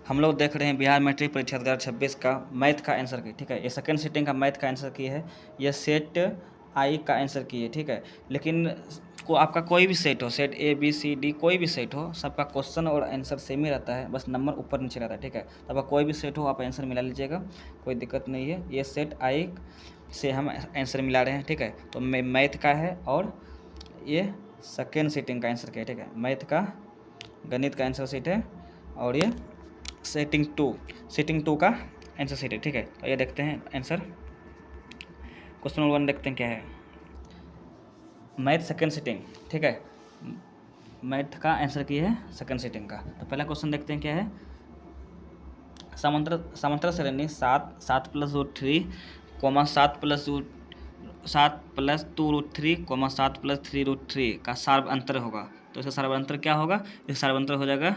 हम लोग देख रहे हैं बिहार मैट्रिक परीक्षा 2026 का मैथ का आंसर की। ठीक है, ये सेकंड सिटिंग का मैथ का आंसर की है, ये सेट आई का आंसर की है। ठीक है, लेकिन आपका कोई भी सेट हो, set A B C D कोई भी सेट हो, सबका क्वेश्चन और आंसर सेम ही रहता है, बस नंबर ऊपर नीचे रहता है। ठीक है, तो आपका कोई भी सेट हो आप आंसर मिला लीजिएगा, कोई दिक्कत नहीं है। ये सेट आई से हम आंसर मिला रहे हैं। ठीक है, तो मैथ का है और ये सेकेंड सिटिंग का आंसर क्या है। ठीक है, मैथ का गणित का आंसर सीट है और ये सिटिंग टू का आंसर सीट है। ठीक है, तो ये देखते हैं आंसर। क्वेश्चन नंबर 1 देखते हैं क्या है। Math second sitting. ठीक है, मैथ का आंसर की है सेकेंड सिटिंग का। तो पहला क्वेश्चन देखते हैं क्या है। समांतर श्रेणी 7 plus root 3 7 plus 2 root 3 7 plus 3 root 3 का सार्वअंतर होगा। तो इसका सार्वअंतर क्या होगा? इसका सार्वअंतर हो जाएगा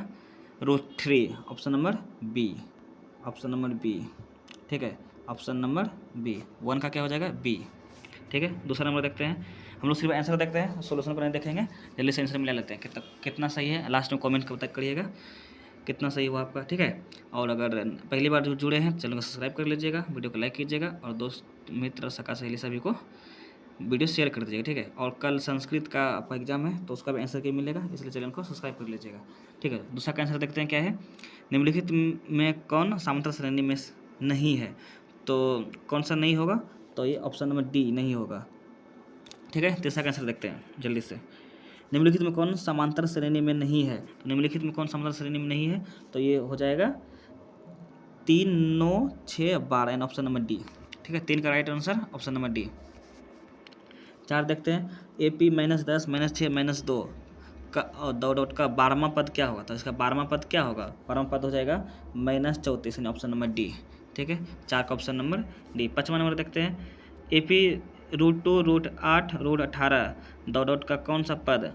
√3। Option number B, option number B. ठीक है, ऑप्शन नंबर बी। 1 का क्या हो जाएगा? बी। ठीक है, दूसरा नंबर देखते हैं। हम लोग सिर्फ आंसर देखते हैं, सोल्यूशन को नहीं देखेंगे। जल्दी से आंसर मिला लेते हैं, कितना सही है। लास्ट में कमेंट तक करिएगा कितना सही हुआ आपका। ठीक है, और अगर पहली बार जो जुड़े हैं चैनल को सब्सक्राइब कर लीजिएगा, वीडियो को लाइक कीजिएगा और दोस्त मित्र सखा सहेली सभी को वीडियो शेयर कर दीजिएगा। ठीक है, और कल संस्कृत का आपका एग्जाम है तो उसका भी आंसर क्या मिलेगा, इसलिए चैनल को सब्सक्राइब कर लीजिएगा। ठीक है, दूसरा का आंसर देखते हैं क्या है। निम्नलिखित में कौन समांतर श्रेणी में नहीं है? तो कौन सा नहीं होगा? तो ये ऑप्शन नंबर डी नहीं होगा। ठीक है, तीसरा का आंसर देखते हैं जल्दी से। निम्नलिखित में कौन समांतर श्रेणी में नहीं है? तो निम्नलिखित में कौन समांतर श्रेणी में नहीं है? तो ये हो जाएगा 3, 9, 6, 12 एंड ऑप्शन नंबर डी। ठीक है, 3 का right answer option number D. 4 देखते हैं। AP -10 -6 -2 का और 2 डॉट का 12वां पद क्या होगा? तो इसका 12वां पद क्या होगा? 12वां पद हो जाएगा -34 यानी ऑप्शन नंबर डी। ठीक है, 4 का ऑप्शन नंबर डी। 5वां नंबर देखते हैं। AP √2 √8 √18 2 डॉट का कौन सा पद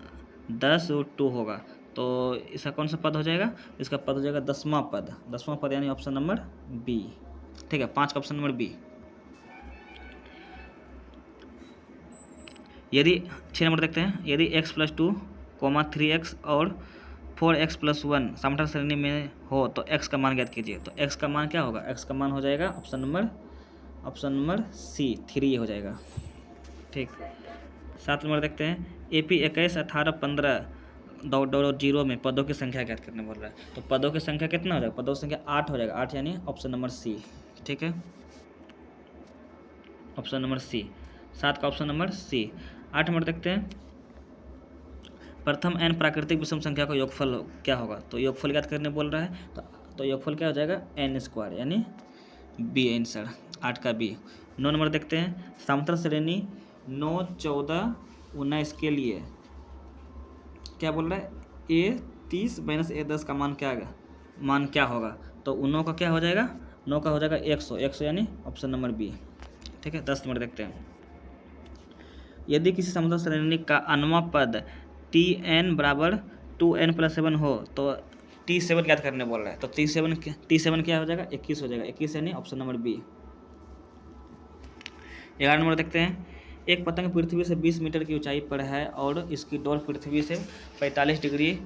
10 √2 होगा? तो इसका कौन सा पद हो जाएगा? इसका पद हो जाएगा 10वां पद, 10वां पद यानी ऑप्शन नंबर बी। ठीक है, 5 का ऑप्शन नंबर बी। यदि 6 नंबर देखते हैं। यदि x + 2, 3x और 4x + 1 समांतर श्रेणी में हो तो x का मान ज्ञात कीजिए। तो x का मान क्या होगा? x का मान हो जाएगा ऑप्शन नंबर सी 3 हो जाएगा। ठीक, 7 नंबर देखते हैं। AP 21 18 15 0 में पदों की संख्या ज्ञात करने बोल रहा है। तो पदों की संख्या कितना हो जाएगा? पदों की संख्या 8 हो जाएगा, 8 यानी ऑप्शन नंबर सी। ठीक है, ऑप्शन नंबर सी। 7 का ऑप्शन नंबर सी। 8 नंबर देखते हैं। प्रथम n प्राकृतिक विषम संख्या का योगफल क्या होगा? तो योगफल ज्ञात करने बोल रहा है। तो योगफल क्या हो जाएगा? n² यानी बी आंसर, 8 का बी। 9 नंबर देखते हैं। समांतर श्रेणी 9, 14, 19 के लिए क्या बोल रहा है? A30 - A10 का मान क्या होगा? तो 9 का क्या हो जाएगा? 9 का हो जाएगा 100 यानी ऑप्शन नंबर बी। ठीक है, 10 नंबर देखते हैं। यदि किसी समांतर श्रेणी का अनवा पद Tn = 2n + 7 हो तो T7 ज्ञात करने बोल रहा है। तो T7 क्या हो जाएगा? 21 हो जाएगा, 21 यानी ऑप्शन नंबर बी। 11 नंबर देखते हैं। एक पतंग पृथ्वी से 20 मीटर की ऊंचाई पर है और इसकी डोर पृथ्वी से 45 डिग्री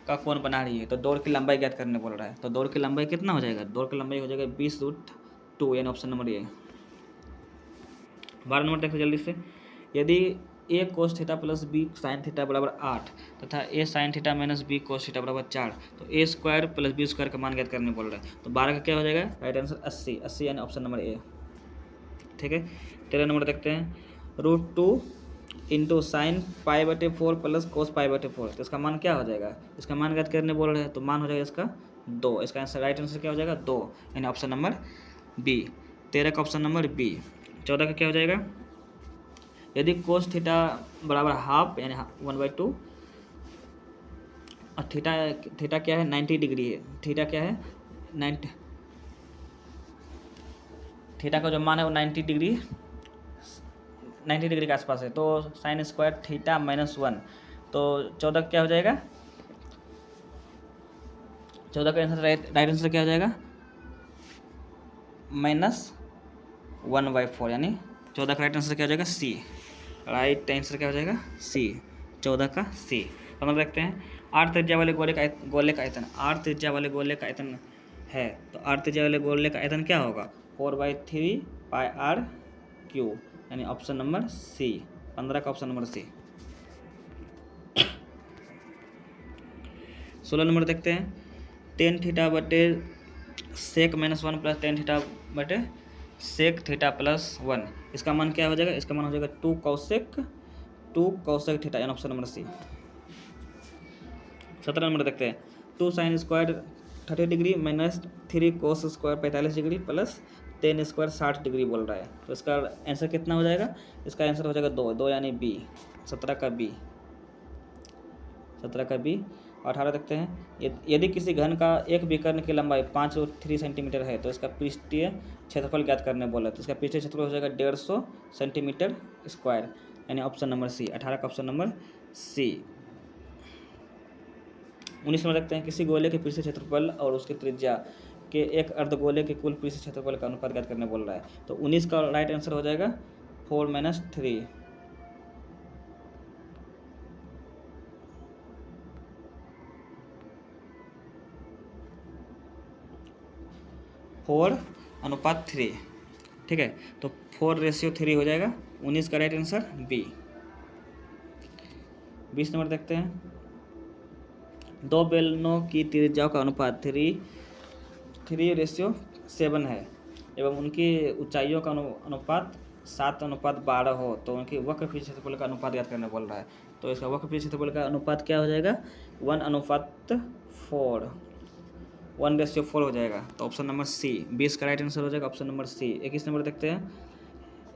का कोण बना रही है। तो डोर की लंबाई ज्ञात करने बोल रहा है। तो डोर की लंबाई कितना हो जाएगा? डोर की लंबाई हो जाएगा 20 √2 यानी ऑप्शन नंबर ए। 12 नंबर देखते जल्दी से। यदि a cos θ + b sin θ = 8 तथा a sin θ - b cos θ = 4 तो a² + b² का मान ज्ञात करने बोल रहा है। तो 12 का क्या हो जाएगा? राइट आंसर 80 यानी ऑप्शन नंबर ए। ठीक है, 13 नंबर देखते हैं। √2 × sin π/4 + cos π/4 तो इसका मान क्या हो जाएगा? इसका मान ज्ञात करने बोल रहे हैं। तो मान हो जाएगा इसका 2। इसका आंसर राइट आंसर क्या हो जाएगा? 2 यानी ऑप्शन नंबर बी। 13 का ऑप्शन नंबर बी। 14 का क्या हो जाएगा? यदि cos θ = हाफ यानी 1/2 और थीटा क्या है? 90 डिग्री है। थीटा क्या है? 90। थीटा का जो मान है वो 90 डिग्री के आसपास है। तो sin² θ -1 तो 14 क्या हो जाएगा? 14 का आंसर राइट आंसर क्या हो जाएगा? -1/4 यानी 14 का राइट आंसर क्या हो जाएगा? सी। राइट आंसर क्या हो जाएगा? सी, 14 का सी। तो हम देखते हैं। 8 त्रिज्या वाले गोले का आयतन 8 त्रिज्या वाले गोले का आयतन है, तो आर त्रिज्या वाले गोले का आयतन क्या होगा, 4/3 πr क्यू, यानी ऑप्शन नंबर सी, 15 का ऑप्शन नंबर सी। 16 नंबर देखते हैं, टेन थीटा बटे सेक -1 प्लस टेन थीटा बटे सेक थीटा प्लस 1, इसका मान क्या हो जाएगा, इसका मान हो जाएगा 2 कौसेक थीटा, यानी ऑप्शन नंबर सी। 17 नंबर देखते हैं, 2 sine square 30 degree minus 3 cos square 45 degree plus 10 square 60 degree बोल रहा है, तो इसका आंसर कितना हो जाएगा, इसका आंसर हो जाएगा 2 यानी बी, 17 का बी। 18 देखते हैं, यदि किसी घन का एक विकर्ण की लंबाई 5√3 सेंटीमीटर है तो इसका पृष्ठीय क्षेत्रफल ज्ञात करने बोला, तो इसका पृष्ठीय क्षेत्रफल हो जाएगा 150 सेंटीमीटर स्क्वायर, यानी ऑप्शन नंबर सी, 18 का ऑप्शन नंबर सी। 19 में देखते हैं, किसी गोले के पृष्ठीय क्षेत्रफल और उसकी त्रिज्या के एक अर्धगोले के कुल पृष्ठीय क्षेत्रफल का अनुपात ज्ञात करने बोल रहा है, तो 19 का राइट आंसर हो जाएगा 4 - 3। 4:3, ठीक है, तो 4:3 हो जाएगा, 19 का राइट आंसर बी। 20 नंबर देखते हैं, दो बेलनों की त्रिज्याओं का अनुपात 3:7 है एवं उनकी ऊंचाइयों का अनुपात 7:12 हो, तो उनकी वक्र पृष्ठ क्षेत्रफल का अनुपात ज्ञात करने बोल रहा है, तो इसका वक्र पृष्ठ क्षेत्रफल का अनुपात क्या हो जाएगा, 1:4, 1:4 हो जाएगा, तो ऑप्शन नंबर सी, 20 का राइट आंसर हो जाएगा ऑप्शन नंबर सी। 21 नंबर देखते हैं,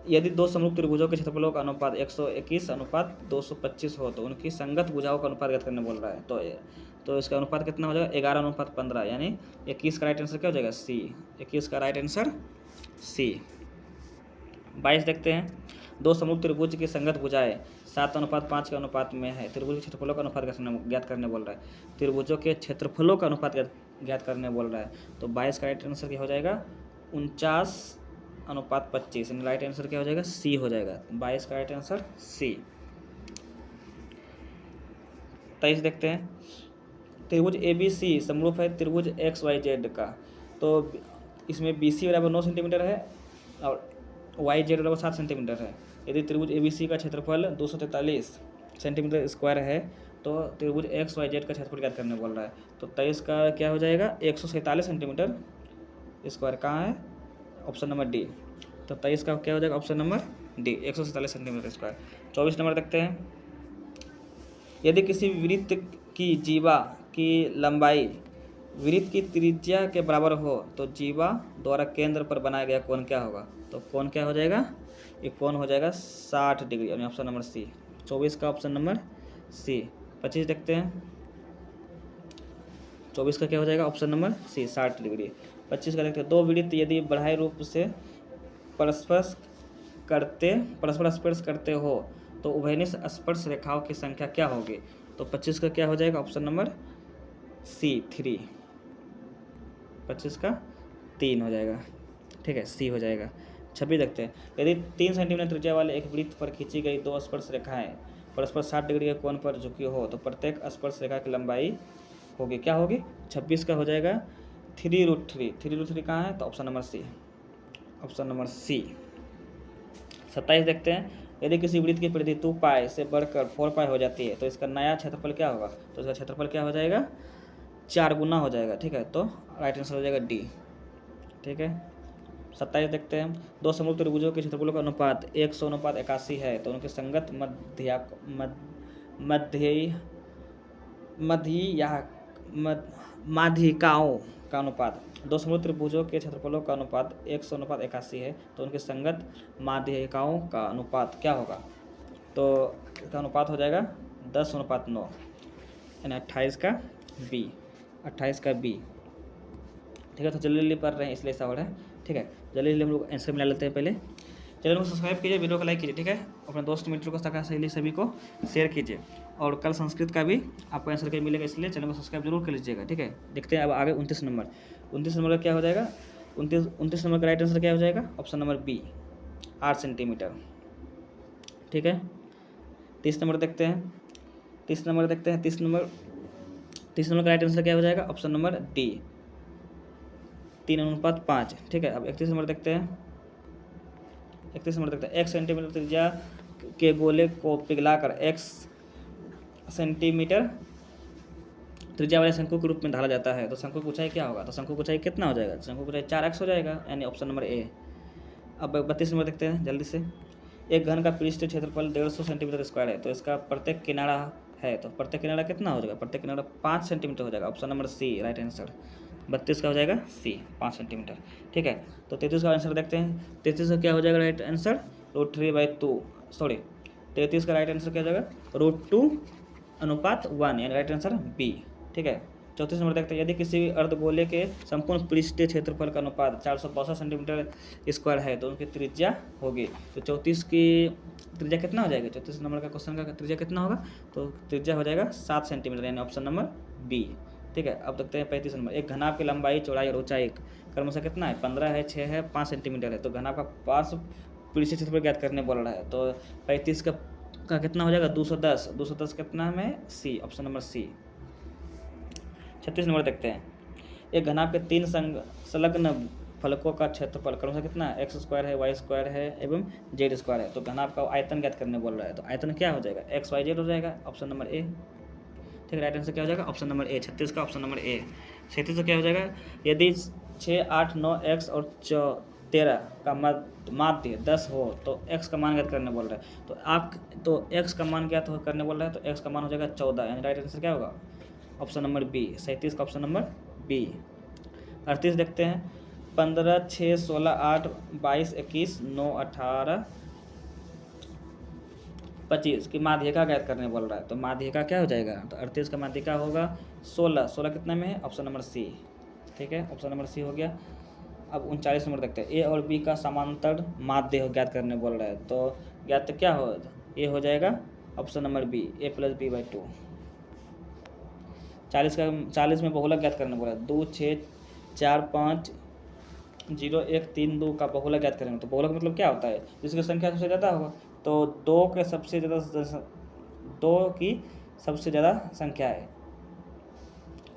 यदि दो समरूप त्रिभुजों के क्षेत्रफलों का अनुपात 121:225 हो तो उनकी संगत भुजाओं का अनुपात ज्ञात करने बोल रहा है, तो इसका अनुपात कितना हो जाएगा, 11:15, यानी 21 का राइट आंसर क्या हो जाएगा, सी, 21 का राइट आंसर सी। 22 देखते हैं, दो समरूप त्रिभुज की संगत भुजाएं 7:5 के अनुपात में है, त्रिभुज के क्षेत्रफलों का अनुपात ज्ञात करने बोल रहा है, त्रिभुजों के क्षेत्रफलों का अनुपात ज्ञात करने बोल रहा है, तो 22 का राइट आंसर क्या हो जाएगा, 49:25, राइट आंसर क्या हो जाएगा, सी हो जाएगा, 22 का राइट आंसर सी। 23 देखते हैं, त्रिभुज ABC समरूप है त्रिभुज XYZ का, तो इसमें BC बराबर 9 सेंटीमीटर है और YZ बराबर 7 सेंटीमीटर है। यदि त्रिभुज ABC का क्षेत्रफल 243 सेंटीमीटर स्क्वायर है तो त्रिभुज XYZ का क्षेत्रफल ज्ञात करने बोल रहा है, तो 23 का क्या हो जाएगा, 147 सेंटीमीटर स्क्वायर, कहाँ है, ऑप्शन नंबर डी, तो 23 का क्या हो जाएगा, option number D, 147 centimetre square. 24 number देखते हैं, यदि किसी वृत्त की जीवा की लंबाई वृत्त की त्रिज्या के बराबर हो तो जीवा द्वारा केंद्र पर बनाया गया कोण क्या होगा, तो कोण क्या हो जाएगा, ये कोण हो जाएगा 60 डिग्री, यानी ऑप्शन नंबर सी, 24 का ऑप्शन नंबर सी। 25 देखते हैं, 24 का क्या हो जाएगा, ऑप्शन नंबर सी, 60 डिग्री। 25 का देखते हैं, दो वृत्त यदि बढ़ाई रूप से परस्पर स्पर्श करते हो तो उभयनिष्ठ स्पर्श रेखाओं की संख्या क्या होगी, तो 25 का क्या हो जाएगा, ऑप्शन नंबर सी, 3, 25 का 3 हो जाएगा, ठीक है, सी हो जाएगा। 26 देखते हैं, यदि 3 सेंटीमीटर त्रिज्या वाले एक वृत्त पर खींची गई दो स्पर्श रेखाएं परस्पर 60 डिग्री के कोण पर झुकी हो तो प्रत्येक स्पर्श रेखा की लंबाई होगी, क्या होगी, 26 का हो जाएगा 3√3, 3√3 कहाँ है, तो option number C, option number C. 27 देखते हैं, यदि किसी वृत्त की परिधि 2π से बढ़कर 4π हो जाती है तो इसका नया क्षेत्रफल क्या होगा, तो इसका क्षेत्रफल क्या हो जाएगा, 4 गुना हो जाएगा, ठीक है, तो राइट आंसर हो जाएगा डी, ठीक है। 27 देखते हैं, दो समरूप त्रिभुजों के क्षेत्रफलों का अनुपात 100:81 है तो उनके संगत माध्यिकाओं का अनुपात, दो समरूप त्रिभुजों के क्षेत्रफलों का अनुपात 100:81 है तो उनके संगत माध्यिकाओं का अनुपात क्या होगा, तो इसका अनुपात हो जाएगा 10:9, यानी 28 का बी, 28 का बी, ठीक है। तो जल्दी जल्दी पढ़ रहे हैं इसलिए ऐसा हो रहा है, ठीक है, जल्दी जल्दी हम लोग आंसर मिला लेते हैं। पहले चैनल को सब्सक्राइब कीजिए, वीडियो को लाइक कीजिए, ठीक है, अपने दोस्त मित्रों को सभी को शेयर कीजिए, और कल संस्कृत का भी आपको आंसर कहीं मिलेगा, इसलिए चैनल को सब्सक्राइब जरूर कर लीजिएगा, ठीक है। देखते हैं अब आगे 29 नंबर, 29 नंबर का क्या हो जाएगा, 29 नंबर का राइट आंसर क्या हो जाएगा, ऑप्शन नंबर बी, 8 सेंटीमीटर, ठीक है। 30 नंबर देखते हैं, 30 नंबर का राइट आंसर क्या हो जाएगा, ऑप्शन नंबर डी, 3:5, ठीक है। अब 31 नंबर देखते हैं। 31 नंबर देखते हैं, 1 सेंटीमीटर त्रिज्या के गोले को पिघलाकर 1 सेंटीमीटर त्रिज्या वाले शंकु के रूप में ढाला जाता है तो शंकु की ऊंचाई क्या होगा? तो शंकु की ऊंचाई कितना हो जाएगा? शंकु की ऊंचाई 4x हो जाएगा, यानी ऑप्शन नंबर ए। अब 32 नंबर देखते हैं जल्दी से। एक घन का पृष्ठ क्षेत्रफल 150 सेंटीमीटर स्क्वायर है तो इसका प्रत्येक किनारा है, तो प्रत्येक किनारा कितना हो जाएगा? प्रत्येक किनारा 5 सेंटीमीटर हो जाएगा, option number C right answer. 32 का हो जाएगा सी, 5 सेंटीमीटर, ठीक है। तो 33 का आंसर देखते हैं। 33 का क्या हो जाएगा राइट आंसर? √3/2, सॉरी 33 का राइट आंसर क्या हो जाएगा? √2:1, यानी राइट आंसर बी, ठीक है। 34 नंबर देखते हैं, यदि किसी अर्धगोले के संपूर्ण पृष्ठीय क्षेत्रफल का अनुपात 462 सेंटीमीटर स्क्वायर है तो उनकी त्रिज्या होगी। तो 34 की त्रिज्या कितना हो जाएगा? 34 नंबर का क्वेश्चन का त्रिज्या कितना होगा? तो त्रिज्या हो जाएगा 7 सेंटीमीटर, यानी ऑप्शन नंबर बी, ठीक है। अब देखते हैं 35 नंबर। एक घनाभ की लंबाई, चौड़ाई और ऊंचाई क्रमशः कितना है? 15 है, 6 है, 5 सेंटीमीटर है। तो घनाभ का पार्श्व पृष्ठीय क्षेत्रफल ज्ञात करने बोल रहा है, तो 35 का कितना हो जाएगा? 210। 210 कितना में? सी, ऑप्शन नंबर सी। 36 नंबर देखते हैं, एक घनाभ के 3 संलग्न फलकों का क्षेत्रफल क्रमशः कितना है? x² है, y² है एवं z² है। तो घनाभ का आयतन ज्ञात करने बोल रहा है, तो आयतन क्या हो जाएगा? XYZ हो जाएगा, ऑप्शन नंबर ए, ठीक है। राइट आंसर क्या हो जाएगा? ऑप्शन नंबर ए, 36 का ऑप्शन नंबर ए। 37 का क्या हो जाएगा? यदि 6, 8, 9 x और 13 का माध्य 10 हो तो x का मान ज्ञात करने बोल रहा है, तो x का मान ज्ञात करने बोल रहा है, तो x का मान हो जाएगा 14, यानी राइट आंसर क्या होगा? ऑप्शन नंबर बी, 37 का ऑप्शन नंबर बी। 38 देखते हैं, 15, 6, 16, 8, 22, 21, 9, 18, 25 की माध्यिका ज्ञात करने बोल रहा है, तो माध्यिका क्या हो जाएगा? तो 38 का माध्यिका होगा 16। 16 कितना में है? ऑप्शन नंबर सी, ठीक है, ऑप्शन नंबर सी हो गया। अब 39 नंबर देखते हैं, ए और बी का समांतर माध्य ज्ञात करने बोल रहा है, तो ज्ञात क्या हो? ए हो जाएगा ऑप्शन नंबर बी, a+b/2। 40 में बहुलक ज्ञात करने बोला है, 2, 6, 4, 5, 0, 1, 3, 2 का बहुलक ज्ञात करेंगे। तो बहुलक मतलब क्या होता है? जिसकी संख्या सबसे ज़्यादा होगा, तो 2 की सबसे ज़्यादा संख्या है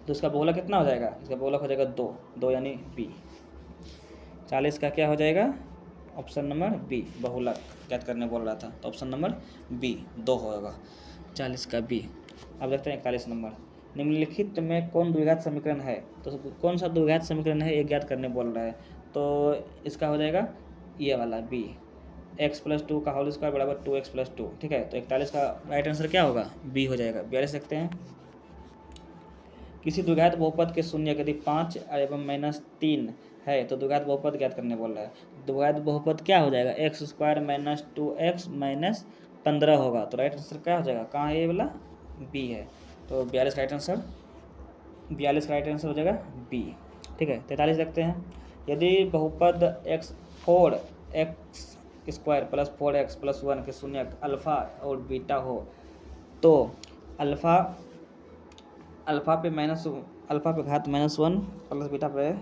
तो इसका बहुलक कितना हो जाएगा? इसका बहुलक हो जाएगा 2 यानी बी। 40 का क्या हो जाएगा? ऑप्शन नंबर बी, बहुलक ज्ञात करने बोल रहा था, तो ऑप्शन नंबर बी 2 होगा, 40 का बी। अब देखते हैं 41 नंबर, निम्नलिखित में कौन द्विघात समीकरण है? तो कौन सा द्विघात समीकरण है ये ज्ञात करने बोल रहा है, तो इसका हो जाएगा ये वाला बी, x+2 का होल स्क्वायर बराबर 2x+2, ठीक है। तो 41 का राइट आंसर क्या होगा? बी हो जाएगा। 42 देखते हैं, किसी द्विघात बहुपद के शून्य यदि 5 एवं -3 है तो द्विघात बहुपद ज्ञात करने बोल रहा है। द्विघात बहुपद क्या हो जाएगा? x² - 2x - 15 होगा, तो राइट आंसर क्या हो जाएगा? कहाँ है ये वाला? बी है, तो 42 राइट आंसर, 42 का राइट आंसर हो जाएगा बी, ठीक है। 43 देखते हैं, यदि बहुपद 4x² + 4x + 1 के शून्य अल्फा और बीटा हो तो अल्फा पे घात -1 प्लस बीटा पे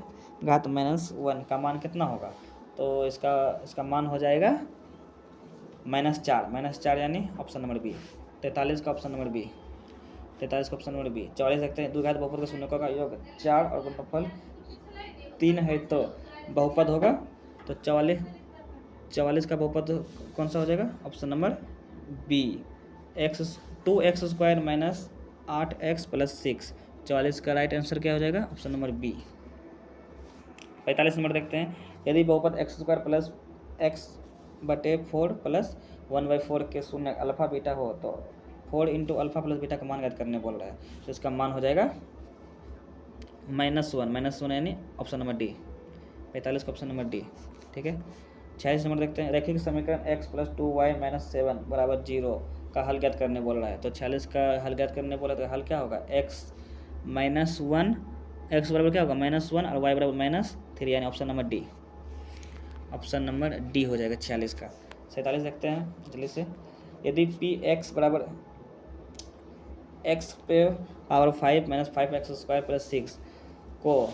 घात -1 का मान कितना होगा? तो इसका मान हो जाएगा -4 यानी ऑप्शन नंबर बी। 43 का ऑप्शन नंबर बी, 43 का ऑप्शन नंबर बी। 44 देखते हैं, द्विघात बहुपद के शून्यकों का योग 4 और गुणनफल 3 है तो बहुपद होगा, तो 44 का बहुपद कौन सा हो जाएगा? Option number B, 2x² - 8x + 6। 44 का राइट आंसर क्या हो जाएगा? Option number B. 45 नंबर देखते हैं, यदि बहुपद x² + x/4 + 1/4 के शून्य अल्फा बीटा हो तो 4 × अल्फा + बीटा का मान ज्ञात करने बोल रहा है, तो इसका मान हो जाएगा -1 यानी ऑप्शन नंबर डी, 45 का ऑप्शन नंबर डी, ठीक है। 46 नंबर देखते हैं, रैखिक समीकरण x + 2y - 7 = 0 का हल ज्ञात करने बोल रहा है, तो 46 का हल ज्ञात करने बोला तो हल क्या होगा? x बराबर क्या होगा? -1 और y बराबर -3, यानी option number D, option number D हो जाएगा 46 का। 47 देखते हैं जल्दी से, यदि px बराबर x पे पावर 5 - 5x² + 6 को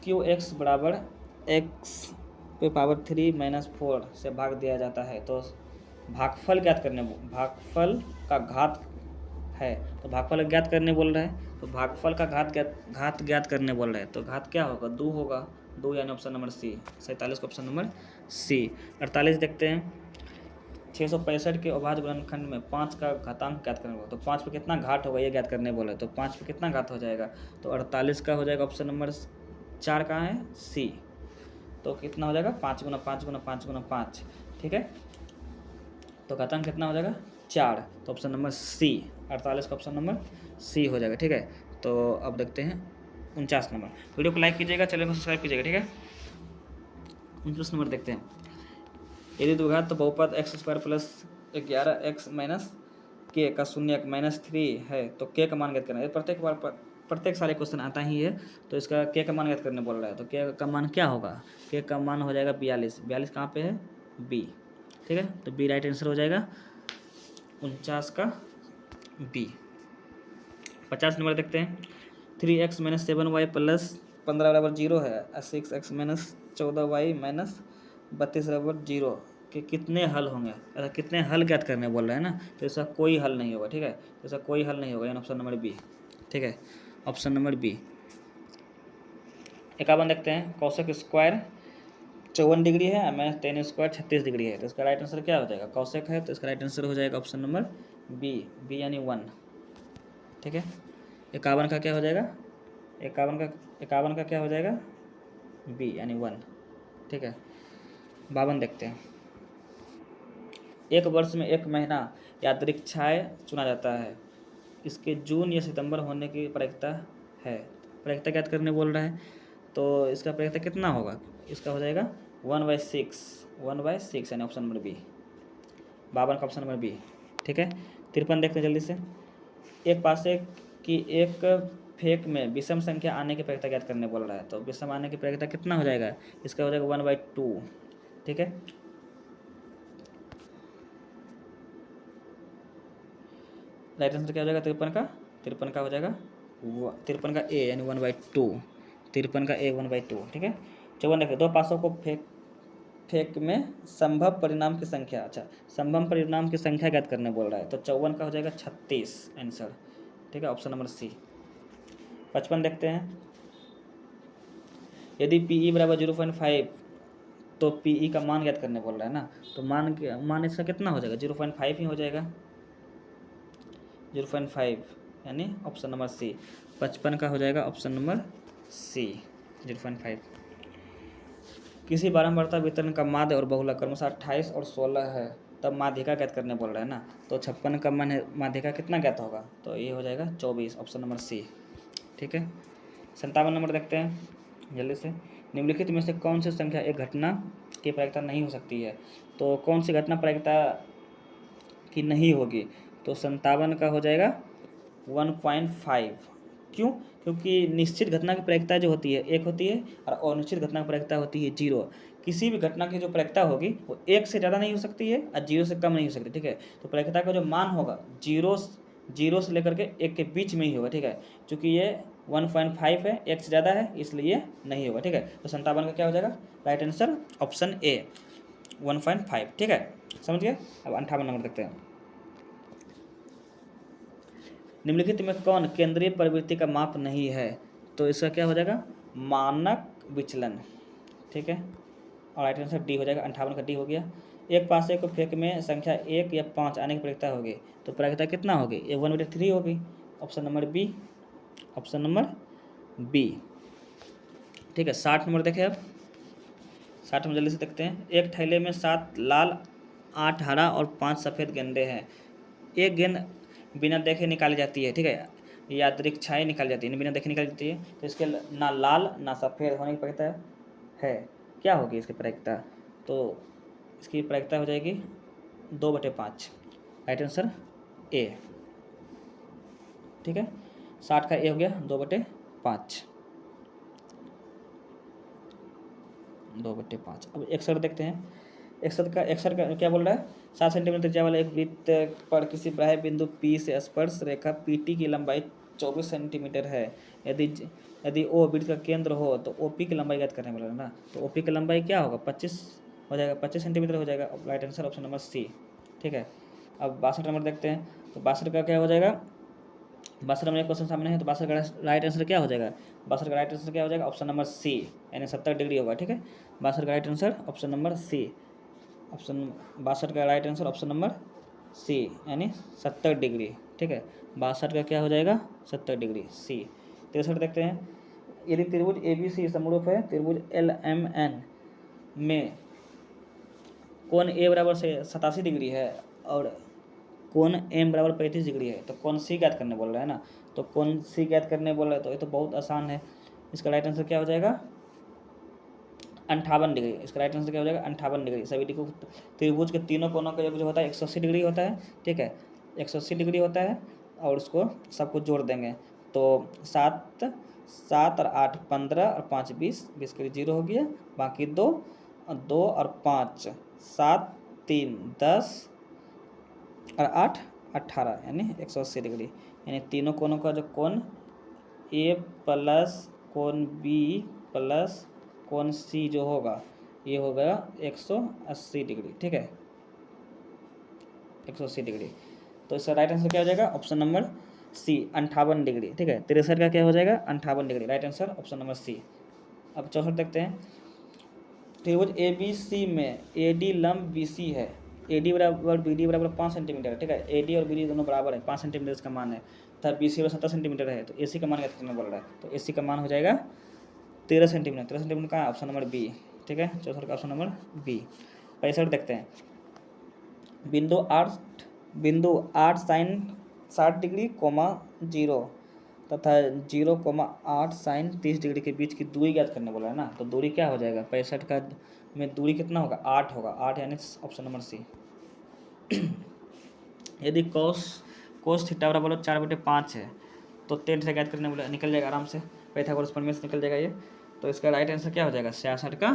qx बराबर x पे पावर 3 - 4 से भाग दिया जाता है तो भागफल का घात है, तो भागफल ज्ञात करने बोल रहा है, तो भागफल का घात ज्ञात करने बोल रहे हैं, तो घात क्या होगा, 2 होगा, 2 यानी ऑप्शन नंबर सी। 47 का ऑप्शन नंबर सी। 48 देखते हैं, 665 के अभाज्य गुणनखंड में 5 का घातांक ज्ञात करने बोला, तो 5 पे कितना घात होगा ये ज्ञात करने बोला, तो 5 पे कितना घात हो जाएगा, तो 48 का हो जाएगा ऑप्शन नंबर 4 कहाँ है, सी। तो कितना हो जाएगा, 5 गुना 5 गुना 5 गुना 5, ठीक है, तो घातांक कितना हो जाएगा, 4, तो ऑप्शन नंबर सी, 48 का ऑप्शन नंबर सी हो जाएगा, ठीक है। तो अब देखते हैं 49 नंबर। वीडियो को लाइक कीजिएगा, चैनल को सब्सक्राइब कीजिएगा, ठीक है। 49 नंबर देखते हैं, यदि द्विघात तो बहुपद x² प्लस 11x माइनस के का शून्य -3 है तो के का मान ज्ञात करना है। प्रत्येक सारे क्वेश्चन आता ही है, तो इसका के का मान ज्ञात करने बोल रहा है, तो के का मान क्या होगा, के का मान हो जाएगा 42। 42 कहाँ पे है, बी, ठीक है, तो बी राइट आंसर हो जाएगा 49 का बी। 50 नंबर देखते हैं, 3x - 7y प्लस 15 बराबर 0 है, 6x - 14y माइनस 32 बराबर 0 के कितने हल होंगे, ऐसा कितने हल ज्ञात करने बोल रहे हैं ना, तो इसका कोई हल नहीं होगा, ठीक है, तो इसका कोई हल नहीं होगा, यानी ऑप्शन नंबर बी, ठीक है, ऑप्शन नंबर बी। 51 देखते हैं, कौशिक स्क्वायर 54 डिग्री है, -tan स्क्वायर 36 डिग्री है, तो इसका राइट आंसर क्या हो जाएगा, कौशिक है, तो इसका राइट आंसर हो जाएगा ऑप्शन नंबर बी, बी यानी 1, ठीक है। 51 का क्या हो जाएगा, 51 का क्या हो जाएगा, बी यानी 1, ठीक है। 52 देखते हैं, एक वर्ष में एक महीना यादृच्छाय चुना जाता है, इसके जून या सितंबर होने की प्रायिकता है, प्रायिकता ज्ञात करने बोल रहा है, तो इसका प्रायिकता कितना होगा, इसका हो जाएगा 1/6 यानी ऑप्शन नंबर बी, 52 का ऑप्शन नंबर बी, ठीक है। 53 देखते हैं जल्दी से, एक पासे की एक फेक में विषम संख्या आने की प्रायिकता ज्ञात करने बोल रहा है, तो विषम आने की प्रायिकता कितना हो जाएगा, इसका हो जाएगा 1/2, ठीक है। राइट आंसर क्या हो जाएगा 53 का, 53 का हो जाएगा 53 का ए यानी 1/2, 53 का ए 1/2, ठीक है। 54 देखिए, दो पासों को फेक में संभव परिणाम की संख्या, अच्छा संभव परिणाम की संख्या ज्ञात करने बोल रहा है, तो 54 का हो जाएगा 36 आंसर, ठीक है, ऑप्शन नंबर सी। 55 देखते हैं, यदि PE बराबर 0.5 तो PE का मान ज्ञात करने बोल रहा है ना, तो मान इसका कितना हो जाएगा, 0.5 ही हो जाएगा, 0.5 यानी ऑप्शन नंबर सी। 55 का हो जाएगा ऑप्शन नंबर सी, 0.5। किसी बारंबारता वितरण का माध्य और बहुलक क्रमशः 28 और 16 है, तब माध्यिका ज्ञात करने बोल रहा है ना, तो 56 का मान माध्यिका कितना ज्ञात होगा, तो ये हो जाएगा 24, ऑप्शन नंबर सी, ठीक है। 57 नंबर देखते हैं जल्दी से, निम्नलिखित में से कौन सी संख्या एक घटना की प्रायिकता नहीं हो सकती है, तो कौन सी घटना प्रायिकता की नहीं होगी, तो 57 का हो जाएगा 1.5, क्यों, क्योंकि निश्चित घटना की प्रायिकता जो होती है 1 होती है और अनिश्चित घटना की प्रायिकता होती है 0। किसी भी घटना की जो प्रायिकता होगी वो 1 से ज़्यादा नहीं हो सकती है और 0 से कम नहीं हो सकती, ठीक है। तो प्रायिकता का जो मान होगा 0 से लेकर के 1 के बीच में ही होगा, ठीक है, क्योंकि ये 1.5 है, 1 से ज़्यादा है इसलिए नहीं होगा, ठीक है। तो 57 का क्या हो जाएगा, राइट आंसर ऑप्शन ए 1.5, ठीक है, समझ गए। अब 58 नंबर देखते हैं, निम्नलिखित में कौन केंद्रीय प्रवृत्ति का माप नहीं है, तो इसका क्या हो जाएगा, मानक विचलन, ठीक है, और राइट आंसर डी हो जाएगा, 58 का डी हो गया। एक पासे को फेंक में संख्या 1 या 5 आने की प्रायिकता होगी, तो प्रायिकता कितना होगी, ये 1/3 होगी, option number B, option number B, ठीक है। 60 नंबर देखें, अब 60 में जल्दी से देखते हैं, एक थैले में 7 लाल 8 हरा और 5 सफ़ेद गेंदे हैं, एक गेंद बिना देखे निकाली जाती है, ठीक है, यादृच्छाएँ निकाली जाती है, बिना देखे निकाली जाती है, तो इसके ना लाल ना सफ़ेद होने की प्रायिकता है, क्या होगी इसकी प्रायिकता, तो इसकी प्रायिकता हो जाएगी 2/5, राइट आंसर ए, ठीक है। 60 का ए हो गया 2/5, 2/5। अब 61 देखते हैं, 61 का क्या बोल रहा है, 7 सेंटीमीटर त्रिज्या वाले एक वृत्त पर किसी बाह्य बिंदु P से स्पर्श रेखा PT की लंबाई 24 सेंटीमीटर है, यदि O वृत्त का केंद्र हो तो OP की लंबाई ज्ञात करने वाला है ना, तो OP की लंबाई क्या होगा, 25 हो जाएगा, 25 सेंटीमीटर हो जाएगा, right answer option number C, ठीक है। अब 62 नंबर देखते हैं, तो 62 का क्या हो जाएगा, 62 नंबर क्वेश्चन सामने है, तो 62 का राइट आंसर क्या हो जाएगा? 62 का राइट आंसर क्या हो जाएगा? ऑप्शन नंबर सी, यानी 70 डिग्री होगा। ठीक है, 62 का right answer option number C, option 62 का right answer option number C, यानी 70 डिग्री। ठीक है, 62 का क्या हो जाएगा? 70 डिग्री, सी। 63 देखते हैं, यदि त्रिभुज ए बी सी समरूप है, त्रिभुज एल एम एन में कोण ए बराबर से 87 डिग्री है और कोण एम बराबर 35 डिग्री है, तो कोण सी ज्ञात करने बोल रहा है ना, तो कोण सी ज्ञात करने बोल रहा है, तो ये तो बहुत आसान है। इसका राइट आंसर क्या हो जाएगा? 58 डिग्री। इसका राइट आंसर क्या हो जाएगा? 58 डिग्री। सभी को त्रिभुज के तीनों कोनों का योग जो होता है 180 डिग्री होता है। ठीक है, 180 डिग्री होता है, और उसको सबको जोड़ देंगे तो 7 7 और 8 15 और 5 20, 20 के लिए 0 हो गया, बाकी 2 2 और 5 7 3 10 और 8 18, यानी 180 डिग्री। यानी तीनों कोनों का जो कोण ए प्लस कोण बी प्लस कोण सी जो होगा, ये हो गया 180 डिग्री। ठीक है, 180 डिग्री। तो इसका राइट आंसर क्या हो जाएगा? Option number C, 58 degree. ठीक है, 63 का क्या हो जाएगा? 58 degree. Right answer option number C. अब 64 देखते हैं, त्रिभुज ए बी सी में ए डी लंब बी सी है, ए डी बराबर बी डी बराबर 5 सेंटीमीटर। ठीक है, ए डी और बी डी दोनों बराबर है, 5 सेंटीमीटर इसका मान है, तथा बी सी 70 सेंटीमीटर है, तो ए सी का मान कितना बोल रहा है? तो ए सी का मान हो जाएगा 13 सेंटीमीटर। 13 सेंटीमीटर का ऑप्शन नंबर बी। ठीक है, 64 का ऑप्शन नंबर बी। 65 देखते हैं, बिंदु 8 साइन 60 डिग्री कोमा 0 तथा 0,8 साइन 30 डिग्री के बीच की दूरी ज्ञात करने बोला है ना, तो दूरी क्या हो जाएगा? 65 का में दूरी कितना होगा? 8 होगा, 8 यानी ऑप्शन नंबर सी। यदि कोस थीटा बराबर 4/5 है, तो 10 से ज्ञात करने बोला, निकल जाएगा आराम से, पाइथागोरस प्रमेय से निकल जाएगा ये। तो इसका राइट आंसर क्या हो जाएगा? 66 का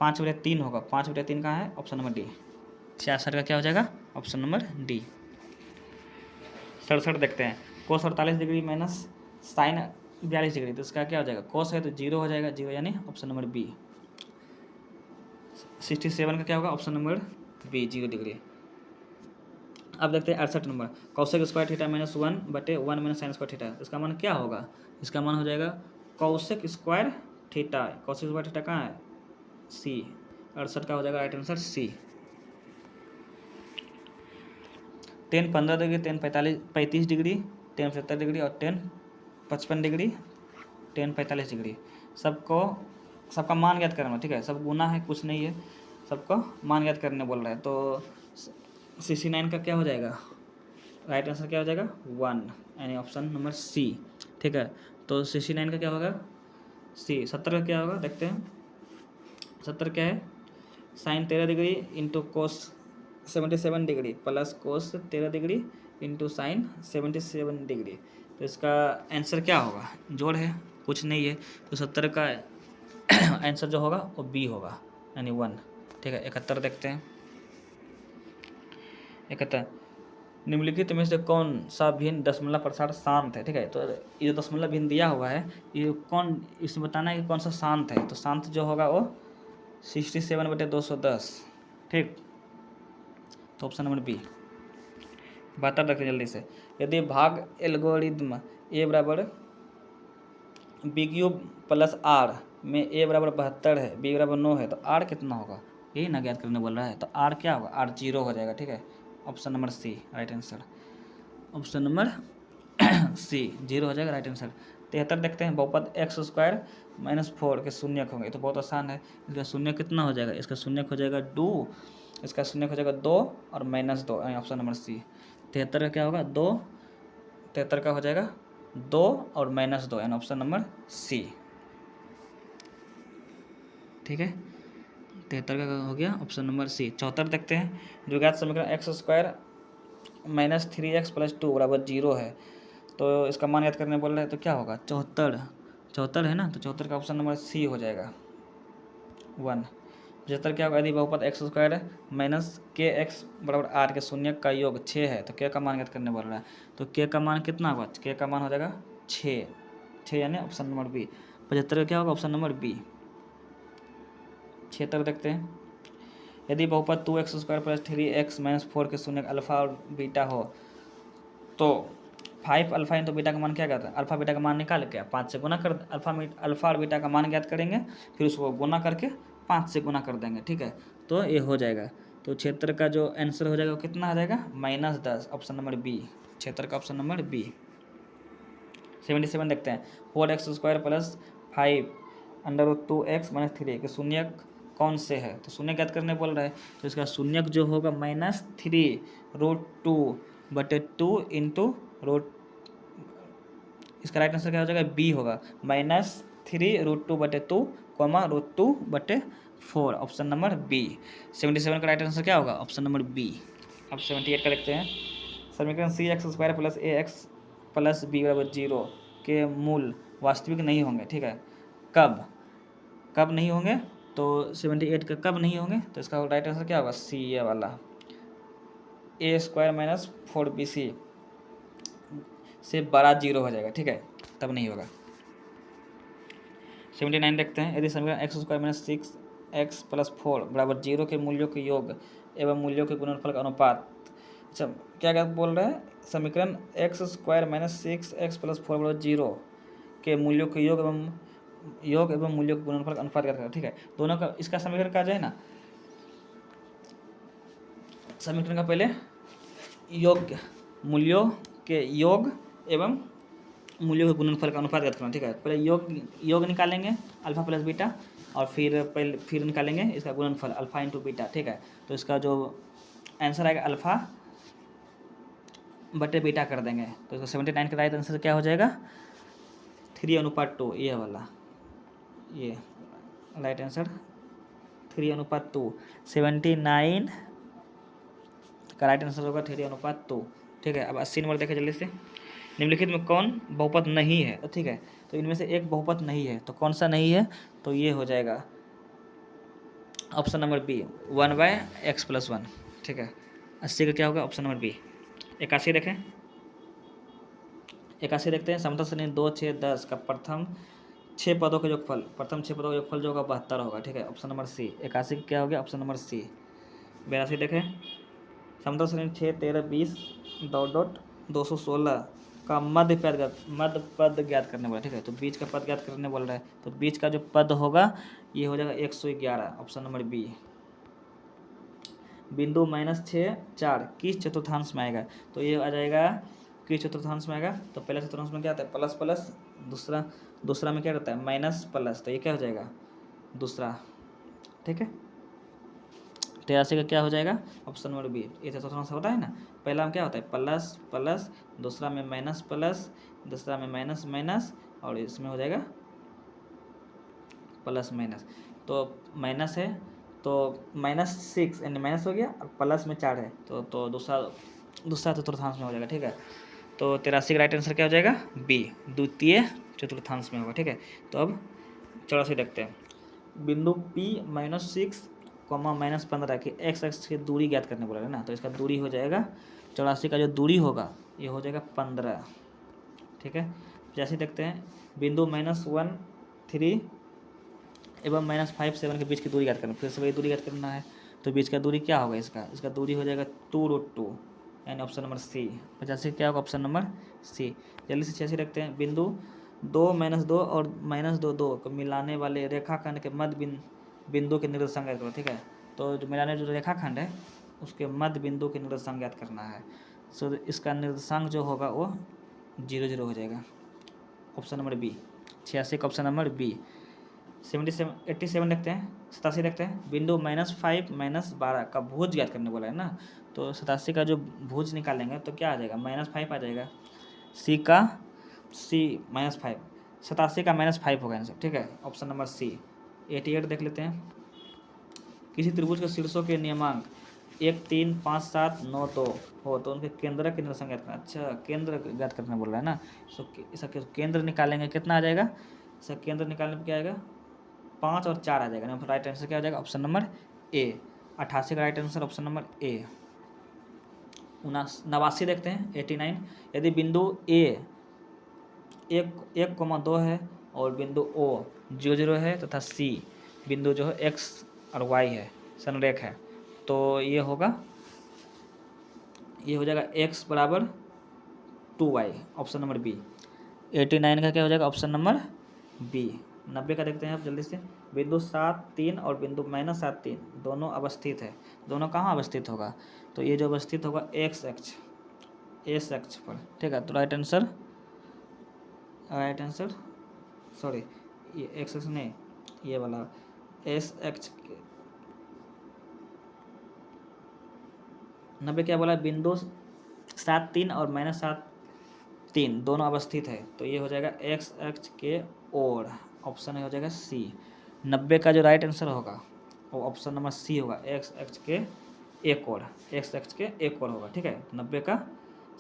5/3 होगा। 5/3 कहाँ है? Option number D. 66 का क्या हो जाएगा? Option number D. 67 देखते हैं, कोस 48 डिग्री माइनस साइन 42 डिग्री, तो इसका क्या हो जाएगा? कोस है तो 0 हो जाएगा, 0 यानी ऑप्शन नंबर बी। 67 का क्या होगा? Option number B, 0 degree. अब देखते हैं 68 number, cosec square theta minus 1/1 minus sine square theta, इसका मान क्या होगा? इसका मान हो जाएगा cosec square theta. Cosec square theta कहाँ है? सी। 68 का हो जाएगा right answer C. 10 15 degree, 10 35 degree, 10 70 degree और 10 55 डिग्री, 10 45 डिग्री, सबका मान ज्ञात करना। ठीक है, सब गुना है, कुछ नहीं है, सबको मान ज्ञात करने बोल रहा है। तो 69 का क्या हो जाएगा? राइट आंसर क्या हो जाएगा? 1, यानी ऑप्शन नंबर सी। ठीक है, तो 69 का क्या होगा? सी। 70 का क्या होगा? देखते हैं, 70 क्या है? Sine 13 degree into cos 77 degree plus cos 13 degree into sine 77 degree, तो इसका आंसर क्या होगा? जोड़ है, कुछ नहीं है, तो 70 का आंसर जो होगा वो बी होगा, यानी 1। ठीक है, 71 देखते हैं, 71, निम्नलिखित में से कौन सा भिन्न दशमलव प्रसार शांत है? ठीक है, तो ये जो दशमलव भिन्न दिया हुआ है, ये कौन, इसमें बताना है कि कौन सा शांत है, तो शांत जो होगा वो 67/210। ठीक, तो ऑप्शन नंबर बी। 72 रखते जल्दी से, यदि भाग एल्गोरिदम ए बराबर बी क्यूब प्लस आर में ए बराबर 72 है, बी बराबर 9 है, तो आर कितना होगा? यही ना ज्ञात करने बोल रहा है, तो आर क्या होगा? आर 0 हो जाएगा। ठीक है, option number C right answer, option number C 0 हो जाएगा राइट आंसर। 73 देखते हैं, बहुपद x² - 4 के शून्यक होंगे, तो बहुत आसान है, इसका शून्य कितना हो जाएगा? इसका शून्यक हो जाएगा 2, इसका शून्यक हो जाएगा 2 और -2, ऑप्शन नंबर सी। 73 का क्या होगा? 2, 73 का हो जाएगा 2 और -2, यानी ऑप्शन नंबर सी। ठीक है, 73 का हो गया ऑप्शन नंबर सी। 74 देखते हैं, द्विघात समीकरण x² - 3x + 2 = 0 है, तो इसका मान याद करने बोल रहे हैं, तो क्या होगा? 74 है ना, तो 74 का ऑप्शन नंबर सी हो जाएगा 1। 75 क्या होगा? यदि बहुपद x² - kx = r के शून्यक का योग 6 है, तो k का मान याद करने बोल रहा है, तो k का मान कितना होगा? k का मान हो जाएगा 6, यानी ऑप्शन नंबर बी। 75 का क्या होगा? Option number B. 76 देखते हैं, यदि बहुपद 2x² + 3x - 4 के शून्यक अल्फा और बीटा हो, तो 5 अल्फा इंटू बीटा का मान क्या कहता है, अल्फा बीटा का मान निकाल के 5 से गुना कर, अल्फा और बीटा का मान ज्ञात करेंगे, फिर उसको गुना करके 5 से गुना कर देंगे, ठीक है। तो ये हो जाएगा। तो क्षेत्र का जो आंसर हो जाएगा वो कितना आ जाएगा, -10, ऑप्शन नंबर बी, क्षेत्र का ऑप्शन नंबर बी। 77 देखते हैं, 4x² + 5 √2x - 3 के शून्यक कौन से है, तो शून्य ज्ञात करने बोल रहा है। तो इसका शून्यक जो होगा -3√2/2 इंटू रूट, इसका राइट आंसर क्या हो जाएगा, बी होगा, -3√2/2, √2/4, ऑप्शन नंबर बी। 77 का राइट आंसर क्या होगा, ऑप्शन नंबर बी। अब 78 का देखते हैं, समीकरण cx² + ax + b = 0 के मूल वास्तविक नहीं होंगे, ठीक है। कब कब नहीं होंगे, तो 78 का कब नहीं होंगे, तो इसका राइट आंसर क्या होगा, सी, ये वाला, a² - 4bc से बड़ा 0 हो जाएगा, ठीक है, तब नहीं होगा। 79 देखते हैं, यदि समीकरण x² - 6x + 4 = 0 के मूल्यों के योग एवं मूल्यों के गुणनफल का अनुपात, अच्छा क्या क्या बोल रहे हैं, समीकरण x² - 6x + 4 = 0 के मूल्यों के योग एवं मूल्यों के गुणनफल का अनुपात क्या करेगा, ठीक है। दोनों का, इसका समीकरण का जो है ना, समीकरण का पहले योग, मूल्यों के योग एवं मूल्यों के गुणनफल का अनुपात ज्ञात करना, ठीक है। पहले योग निकालेंगे अल्फा प्लस बीटा, और फिर निकालेंगे इसका गुणनफल अल्फा इंटू बीटा, ठीक है। तो इसका जो आंसर आएगा अल्फा बटे बीटा कर देंगे, तो इसका 79 का राइट आंसर क्या हो जाएगा, 3:2, ये वाला, ये राइट आंसर 3:2। 79 का राइट आंसर होगा 3:2, ठीक है। अब 80 नंबर देखें जल्दी से, निम्नलिखित में कौन बहुपद नहीं है, ठीक है। तो इनमें से एक बहुपद नहीं है, तो कौन सा नहीं है, तो ये हो जाएगा ऑप्शन नंबर बी, 1/x + 1, ठीक है। 80 का क्या होगा, ऑप्शन नंबर बी। 81 देखें, 81 देखते हैं, समतल श्रेणी 2, 6, 10 का प्रथम 6 पदों का योगफल, जो होगा 72 होगा, ठीक है, ऑप्शन नंबर सी। 81 का क्या हो गया, ऑप्शन नंबर सी। 82 देखें, समतल श्रेणी 6, 13, 20 ... 216 का मध्य पद ज्ञात करने बोला, ठीक है। तो बीच का पद ज्ञात करने बोल रहा है, तो बीच का जो पद होगा ये हो जाएगा 111, ऑप्शन नंबर बी। बिंदु -6, 4 किस चतुर्थांश में आएगा, तो ये आ जाएगा किस चतुर्थांश में आएगा, तो पहले चतुर्थांश में क्या आता है, प्लस प्लस, दूसरा में क्या रहता है, माइनस प्लस, तो ये क्या हो जाएगा, दूसरा, ठीक है। 83 का क्या हो जाएगा, ऑप्शन नंबर बी। ये चतुर्थांश होता है ना, पहला में क्या होता है, प्लस प्लस, दूसरा में माइनस प्लस, दूसरा में माइनस माइनस, और इसमें हो जाएगा प्लस माइनस। तो माइनस है तो -6 यानी माइनस हो गया, और प्लस में 4 है, तो दूसरा चतुर्थांश में हो जाएगा, ठीक है। तो 83 का राइट आंसर क्या हो जाएगा, बी, द्वितीय चतुर्थांश में होगा, ठीक है। तो अब 84 देखते हैं, बिंदु P -6, -15 की x अक्ष की दूरी ज्ञात करने बोला है ना, तो इसका दूरी हो जाएगा 84 का जो दूरी होगा ये हो जाएगा 15, ठीक है। 85 देखते हैं, बिंदु -1, 3 एवं -5, 7 के बीच की दूरी ज्ञात करना, फिर से वही दूरी ज्ञात करना है, तो बीच का दूरी क्या होगा, इसका दूरी हो जाएगा 2√2, यानी ऑप्शन नंबर सी। 85 क्या होगा, ऑप्शन नंबर सी। जल्दी से 86 रखते हैं, बिंदु 2, -2 और -2 को मिलाने वाले रेखाखंड के मध्य बिंदु के निर्देशांक ज्ञात करो, ठीक है। तो जो मिलाने जो रेखाखंड है उसके मध्य बिंदु के निर्देशांक ज्ञात करना है, सो इसका निर्देशांक जो होगा वो 0, 0 हो जाएगा, ऑप्शन नंबर बी। 86 का ऑप्शन नंबर बी। 87 देखते हैं, 87 देखते हैं, बिंदु -5, -12 का भुज ज्ञात करने बोला है ना, तो 87 का जो भुज निकालेंगे तो क्या आ जाएगा, -5 आ जाएगा, सी -5, 87 का -5 होगा आंसर, ठीक है, ऑप्शन नंबर सी। 88 देख लेते हैं, किसी त्रिभुज के शीर्षों के नियमांक 1, 3, 5, 7, 9, 2 हो तो उनके केंद्र के निर्देशांक ज्ञात करना, अच्छा केंद्र ज्ञात करने बोल रहा है ना, तो इसका केंद्र निकालेंगे, कितना आ जाएगा, इसका केंद्र निकालने पर क्या आएगा, 5 और 4 आ जाएगा, राइट आंसर क्या हो जाएगा, ऑप्शन नंबर ए। 88 का right answer option number A. 89 देखते हैं, 89, यदि बिंदु ए 1,2 है और बिंदु ओ 0, है तथा सी बिंदु जो है एक्स और वाई है, संरेख है, तो ये हो जाएगा x बराबर 2y, ऑप्शन नंबर बी। 89 का क्या हो जाएगा, ऑप्शन नंबर बी। 90 का देखते हैं आप जल्दी से। बिंदु 7 3 और बिंदु -7 3 दोनों अवस्थित है। दोनों कहाँ अवस्थित होगा, तो ये जो अवस्थित होगा एक्स अक्ष पर, ठीक है। तो राइट आंसर सॉरी, ये एक्स अक्ष नहीं, ये वाला एस अक्ष। 90 क्या बोला, बिंदु 7 3 और -7 3 दोनों अवस्थित है, तो ये हो जाएगा एक्स अक्ष के ओर, ऑप्शन हो जाएगा सी। 90 का जो राइट आंसर होगा वो ऑप्शन नंबर सी होगा, एक्स अक्ष के एक ओर, एक्स अक्ष के एक ओर होगा, ठीक है। 90 का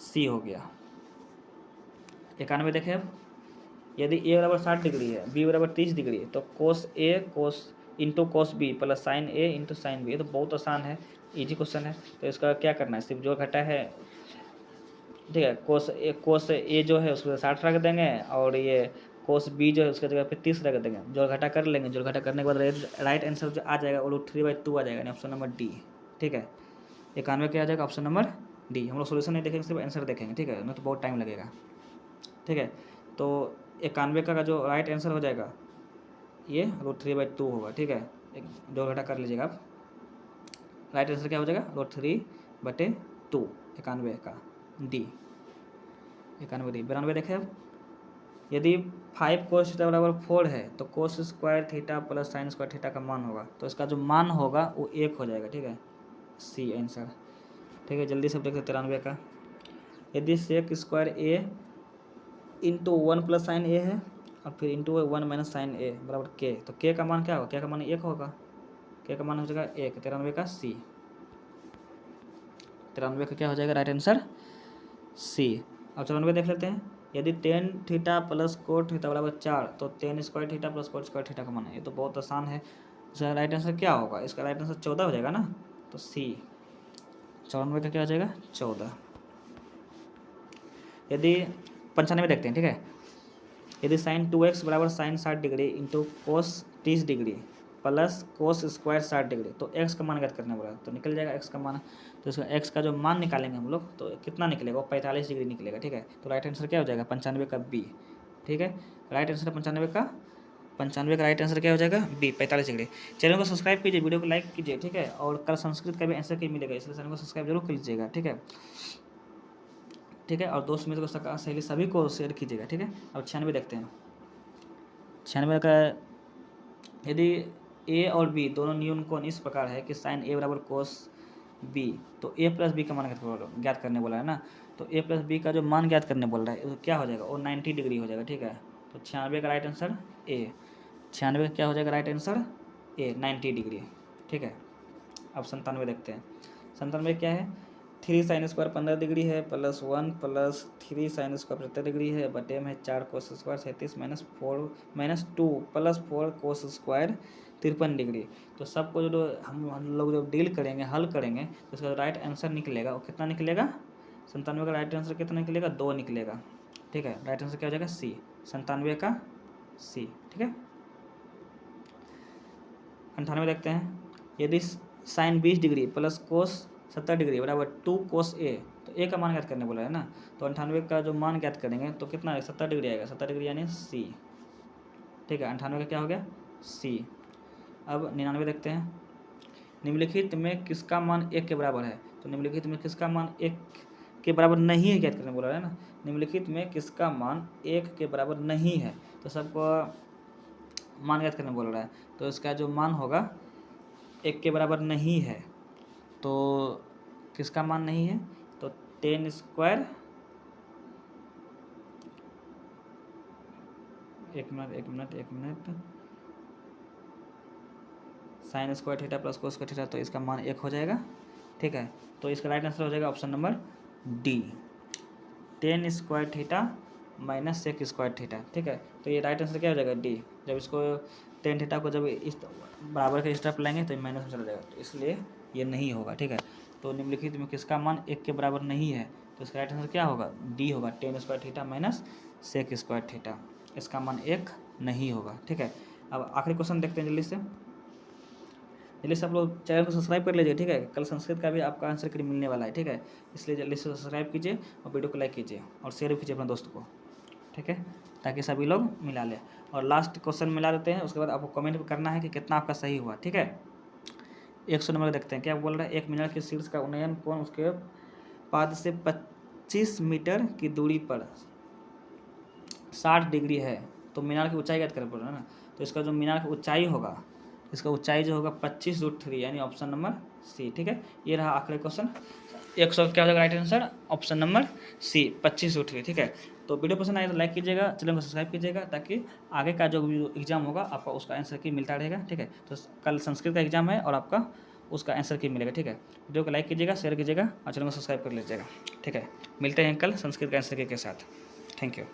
सी हो गया। 91 देखें अब, यदि ए बराबर 60 डिग्री है, बी बराबर 30 डिग्री है, तो cos a cos into cos b plus sine a into sine b. ये तो बहुत आसान है, इजी क्वेश्चन है। तो इसका क्या करना है, सिर्फ जो घटा है, ठीक है। कोस ए जो है उसको 60 रख देंगे, और ये कोस बी जो है उसके जगह पे 30 रख देंगे, जोड़ घटा कर लेंगे। जोड़ घटा करने के बाद राइट आंसर जो आ जाएगा वो √3/2 आ जाएगा, ऑप्शन नंबर डी, ठीक है। 91 क्या आ जाएगा, ऑप्शन नंबर डी। हम लोग सोल्यूशन नहीं देखेंगे, सिर्फ आंसर देखेंगे, ठीक है, नहीं तो बहुत टाइम लगेगा, ठीक है। तो 91 का जो राइट आंसर हो जाएगा ये √3/2 होगा, ठीक है। जोड़ घटा कर लीजिएगा आप। राइट आंसर क्या हो जाएगा, √3/2, 91 का डी। 91 डी। 92 देखें अब, यदि 5 cos थीटा बराबर 4 है, तो cos square theta plus sign square theta का मान होगा, तो इसका जो मान होगा वो 1 हो जाएगा, ठीक है। सी आंसर, ठीक है। जल्दी से देखते 93 का, यदि सेक स्क्वायर ए इंटू 1 प्लस साइन ए है, और फिर इंटू 1 माइनस साइन ए बराबर के, तो के का मान क्या होगा, के का मान 1 होगा, के का मान हो जाएगा 1। 93 का सी, 93 का क्या हो जाएगा राइट आंसर सी। अब 94 देख लेते हैं, यदि tan theta plus cot theta बराबर 4, तो tan square theta plus coat square theta का मान है। ये तो बहुत आसान है। इसका राइट आंसर क्या होगा, इसका राइट आंसर 14 हो जाएगा ना, तो सी। 94 का क्या हो जाएगा 14। यदि 95 देखते हैं, ठीक है। यदि साइन 2x बराबर sine 60 degree into cos 30 degree plus cos square 60 degree, तो x का मान ज्ञात करने बोला, तो निकल जाएगा x का मान। तो इसका x का जो मान निकालेंगे हम लोग, तो कितना निकलेगा, वो 45 डिग्री निकलेगा, ठीक है। तो राइट आंसर क्या हो जाएगा 95 का बी, ठीक है। राइट आंसर 95 का राइट आंसर क्या हो जाएगा बी, 45 डिग्री। चैनल को सब्सक्राइब कीजिए, वीडियो को लाइक कीजिए, ठीक है। और कल संस्कृत का भी आंसर की मिलेगा, इसलिए चैनल को सब्सक्राइब जरूर कर लीजिएगा, ठीक है, ठीक है। और दोस्त मित्र को सहेली सभी को शेयर कीजिएगा, ठीक है। अब 96 देखते हैं। 96 का, यदि ए और बी दोनों न्यून कोण इस प्रकार है कि साइन ए बराबर कोस बी, तो ए प्लस बी का मान ज्ञात करने बोला है ना। तो ए प्लस बी का जो मान ज्ञात करने बोल रहा है, तो क्या हो जाएगा, वो 90 डिग्री हो जाएगा, ठीक है। तो 96 का राइट आंसर ए, 96 का क्या हो जाएगा राइट आंसर ए, 90 डिग्री, ठीक है। अब 97 देखते हैं। 97 क्या है, 3 साइन स्क्वायर 15 डिग्री है, plus 1 plus 3 sine square 70 degree है, बटे में 4 cos square 37 minus 2 plus 4 cos square 53 degree. तो सबको जो हम लोग जो डील करेंगे, हल करेंगे, तो इसका राइट आंसर निकलेगा, वो कितना निकलेगा, 97 का राइट आंसर कितना निकलेगा, 2 निकलेगा, ठीक है। राइट आंसर क्या हो जाएगा सी, 97 का सी, ठीक है। 98 देखते हैं, यदि sine 20 degree plus cos 70 degree बराबर 2 कोस ए, तो ए का मान ज्ञात करने बोला है ना। तो 98 का जो मान ज्ञात करेंगे तो कितना है, 70 डिग्री आएगा, 70 डिग्री यानी सी, ठीक है। 98 का क्या हो गया सी। अब 99 देखते हैं, निम्नलिखित में किसका मान 1 के बराबर है, तो निम्नलिखित में किसका मान 1 के बराबर नहीं है ज्ञात करने बोला है ना। निम्नलिखित में किसका मान 1 के बराबर नहीं है, तो सबको मान ज्ञात करने बोल रहा है। तो इसका जो मान होगा 1 के बराबर नहीं है, तो किसका मान नहीं है, तो tan स्क्वायर, एक minute, sign square theta plus cos square theta, तो इसका मान 1 हो जाएगा, ठीक है। तो इसका राइट आंसर हो जाएगा option number D, tan square theta minus sec square theta, ठीक है। तो ये राइट आंसर क्या हो जाएगा डी। जब इसको tan थीटा को जब इस बराबर के स्टेप लाएंगे तो माइनस में चला जाएगा, तो इसलिए ये नहीं होगा, ठीक है। तो निम्नलिखित में किसका मान 1 के बराबर नहीं है, तो इसका राइट आंसर क्या होगा डी होगा, tan square theta minus sec square theta, इसका मान 1 नहीं होगा, ठीक है। अब आखिरी क्वेश्चन देखते हैं जल्दी से। जल्दी से आप लोग चैनल को सब्सक्राइब कर लीजिए, ठीक है। कल संस्कृत का भी आपका आंसर की मिलने वाला है, ठीक है। इसलिए जल्दी से सब्सक्राइब कीजिए और वीडियो को लाइक कीजिए और शेयर भी कीजिए अपने दोस्त को, ठीक है, ताकि सभी लोग मिला लें। और लास्ट क्वेश्चन मिला देते हैं, उसके बाद आपको कमेंट करना है कि कितना आपका सही हुआ, ठीक है। 100 नंबर देखते हैं क्या बोल रहा है। एक मिनट के शीर्ष का उन्नयन कोण उसके पाद से 25 मीटर की दूरी पर 60 डिग्री है। तो मीनार की ऊंचाई याद कर पड़ रहा है ना, तो इसका जो मीनार की ऊंचाई होगा, इसका ऊंचाई जो होगा 25√3 यानी ऑप्शन नंबर सी, ठीक है। ये रहा आखिरी क्वेश्चन। 100 क्या हो जाएगा right answer, option number C 25√3, ठीक है। तो वीडियो पसंद आए तो लाइक कीजिएगा, चैनल को सब्सक्राइब कीजिएगा, ताकि आगे का जो एग्जाम होगा आपका उसका आंसर की मिलता रहेगा, ठीक है। तो कल संस्कृत का एग्जाम है और आपका उसका आंसर की मिलेगा, ठीक है। वीडियो को लाइक कीजिएगा, शेयर कीजिएगा और चैनल को सब्सक्राइब कर लीजिएगा, ठीक है। मिलते हैं कल संस्कृत के आंसर के साथ। Thank you.